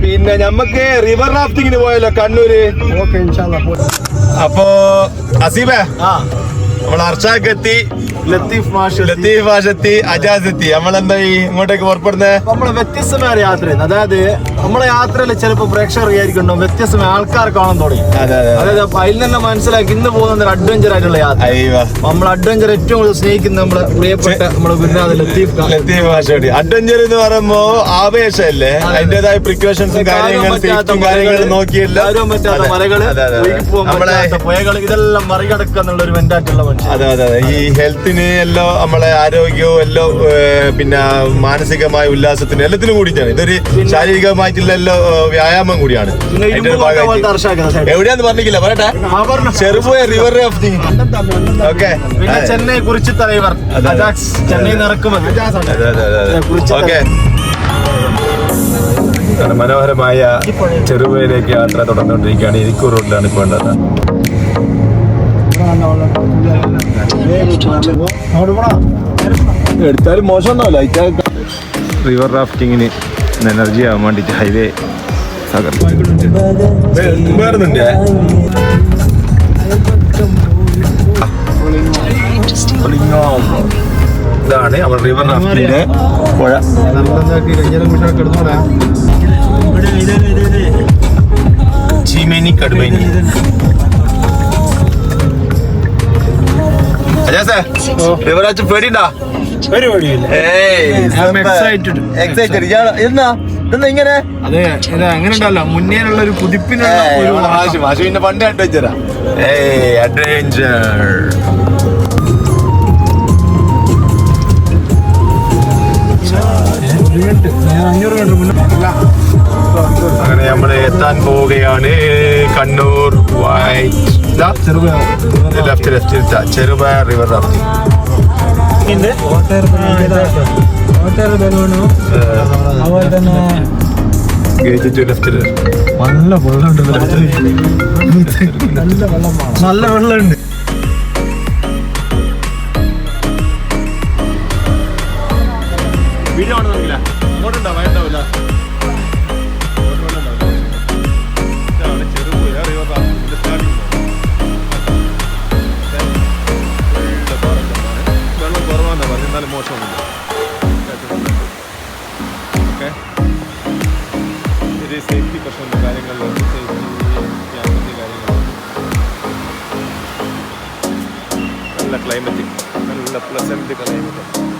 പിന്നെ ഞമ്മക്ക് റിവർ റാഫ്റ്റിങ്ങിന് പോയല്ലോ കണ്ണൂര്. അപ്പോ അസീബേ നമ്മൾ അർഷാക്ക് എത്തി, ലത്തീഫ് മാഷെത്തി, അജാസ് എത്തി. നമ്മളെന്തായി ഇങ്ങോട്ടേക്ക് പുറപ്പെടുന്നത്? നമ്മളെ വ്യത്യസ്തമായ യാത്ര. അതായത് നമ്മളെ യാത്രയിൽ ചിലപ്പോ പ്രേക്ഷകർ വിചാരിക്കണ്ടോ വ്യത്യസ്തമായ ആൾക്കാർ കാണാൻ തുടങ്ങി. അതായത് അതിൽ തന്നെ മനസ്സിലാക്കി ഇന്ന് പോകുന്ന ഒരു അഡ്വഞ്ചർ ആയിട്ടുള്ള യാത്ര. നമ്മൾ അഡ്വഞ്ചർ ഏറ്റവും കൂടുതൽ സ്നേഹിക്കുന്ന നമ്മുടെ പ്രിയപ്പെട്ട നമ്മുടെ ഗുരുനാഥ് ലത്തീഫ് മാഷോടി. അഡ്വഞ്ചർ എന്ന് പറയുമ്പോ ആവേശമല്ലേ, അതിന്റേതായ പ്രിക്കോഷൻസും കാര്യങ്ങളും നോക്കിയില്ല. പറ്റാത്ത മലകള്, പുഴകള്, ഇതെല്ലാം മറികടക്കുക എന്നുള്ള ഒരു മെന്റാലിറ്റിയുള്ള മനുഷ്യൻ. അതെ. ഈ ഹെൽത്തിന് എല്ലാം, നമ്മളെ ആരോഗ്യവും എല്ലാം, പിന്നെ മാനസികമായ ഉല്ലാസത്തിന് എല്ലാത്തിനും കൂടിയിട്ടാണ്. ഇതൊരു ശാരീരികമായിട്ടുള്ള എല്ലാം വ്യായാമം കൂടിയാണ്. എവിടെയാന്ന് പറഞ്ഞില്ല, പറയട്ടെ. ചെറുപോയ റിവർ റാഫ്റ്റിംഗ്. ഓക്കെ. പിന്നെ ചെന്നൈ കുറിച്ച് തലൈവർ ചെന്നൈ നിറക്കുമതി. ഓക്കെ. മനോഹരമായ ചെറുപുഴയിലേക്ക് യാത്ര തുടർന്നുകൊണ്ടിരിക്കുകയാണ്. ഇരിക്കൂർ റോഡിലാണ് ഇപ്പോൾ ഉള്ളത്. എടുത്താലും മോശം ഉണ്ടാവില്ല. റിവർ റാഫ്റ്റിങ്ങിന് എനർജി ആവാൻ വേണ്ടിട്ട് ഹൈവേ വേറുന്നുണ്ട്. ഇതാണ് നമ്മൾ റിവർ റാഫ്റ്റിങ്ങിന്റെ പുഴ. ചീമേനി കടുമേനി. റിവറാച്ച് പേടിണ്ടാ? ഇങ്ങനെ അങ്ങനെ ഉണ്ടല്ലോ മുന്നേനുള്ള ഒരു കുതിപ്പിനുള്ള പണ്ട് അഡ്വഞ്ചറാ. അഡ്വഞ്ചർ. അങ്ങനെ നമ്മൾ എത്താൻ പോവുകയാണ് കണ്ണൂർ ചെറുപുഴ റിവർ റാഫ്റ്റിംഗ്. നല്ല വെള്ളമുണ്ട്. വീഡിയോ ആണെന്നില്ല അങ്ങോട്ടുണ്ടോ വയണ്ടാവില്ല. Cherupuzha river rafting starting. വെള്ളം കുറവാന്നാ പറഞ്ഞു, എന്നാലും മോശമൊന്നുമില്ല. ഓക്കെ. ഇത് സേഫ്റ്റി പ്രശ്നമുണ്ട് കാര്യങ്ങളിലുണ്ട്. സേഫ്റ്റി ക്യാമ്പത്തി കാര്യങ്ങളുണ്ട്. നല്ല ക്ലൈമറ്റ്, നല്ല പ്ലസന്റ് ക്ലൈമറ്റ്.